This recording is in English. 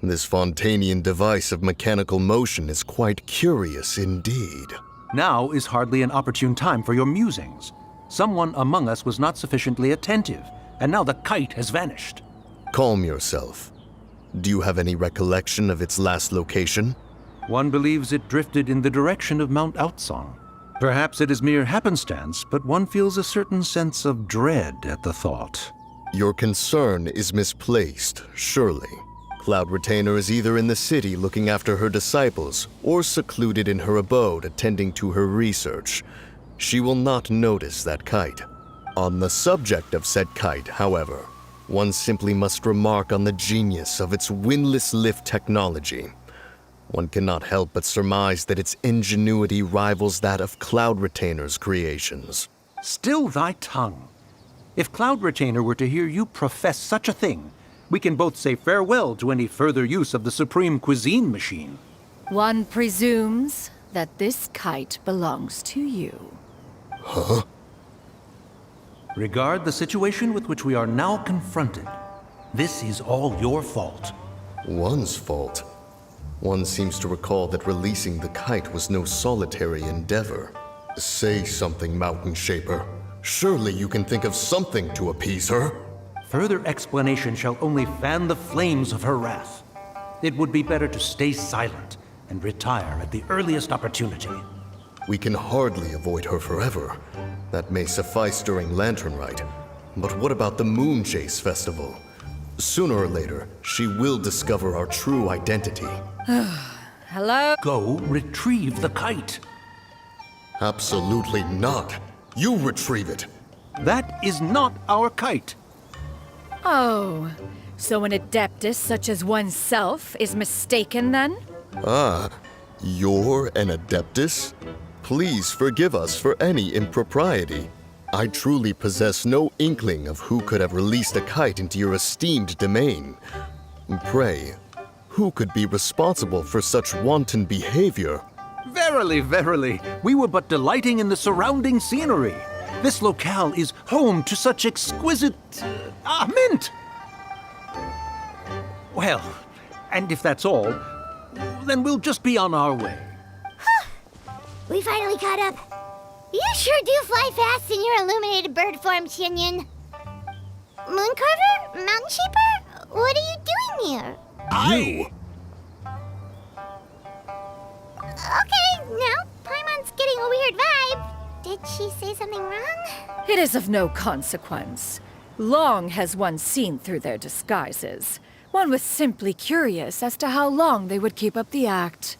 This Fontanian device of mechanical motion is quite curious indeed. Now is hardly an opportune time for your musings. Someone among us was not sufficiently attentive, and now the kite has vanished. Calm yourself. Do you have any recollection of its last location? One believes it drifted in the direction of Mount Outsong. Perhaps it is mere happenstance, but one feels a certain sense of dread at the thought. Your concern is misplaced, surely. Cloud Retainer is either in the city looking after her disciples, or secluded in her abode attending to her research. She will not notice that kite. On the subject of said kite, however, one simply must remark on the genius of its windless lift technology. One cannot help but surmise that its ingenuity rivals that of Cloud Retainer's creations. Still thy tongue. If Cloud Retainer were to hear you profess such a thing, we can both say farewell to any further use of the Supreme Cuisine Machine. One presumes that this kite belongs to you. Huh? Regard the situation with which we are now confronted. This is all your fault. One's fault? One seems to recall that releasing the kite was no solitary endeavor. Say something, Mountain Shaper. Surely you can think of something to appease her. Further explanation shall only fan the flames of her wrath. It would be better to stay silent and retire at the earliest opportunity. We can hardly avoid her forever. That may suffice during Lantern Rite. But what about the Moon Chase Festival? Sooner or later, she will discover our true identity. Hello? Go retrieve the kite. Absolutely not. You retrieve it. That is not our kite. Oh, so an adeptus such as oneself is mistaken then? Ah, you're an Adeptus? Please forgive us for any impropriety. I truly possess no inkling of who could have released a kite into your esteemed domain. Pray, who could be responsible for such wanton behavior? Verily, verily, we were but delighting in the surrounding scenery. This locale is home to such exquisite... mint! Well, and if that's all, then we'll just be on our way. We finally caught up. You sure do fly fast in your illuminated bird form, Xianyun. Mooncarver? Mountain Shaper? What are you doing here? You! Okay, now Paimon's getting a weird vibe. Did she say something wrong? It is of no consequence. Long has one seen through their disguises. One was simply curious as to how long they would keep up the act.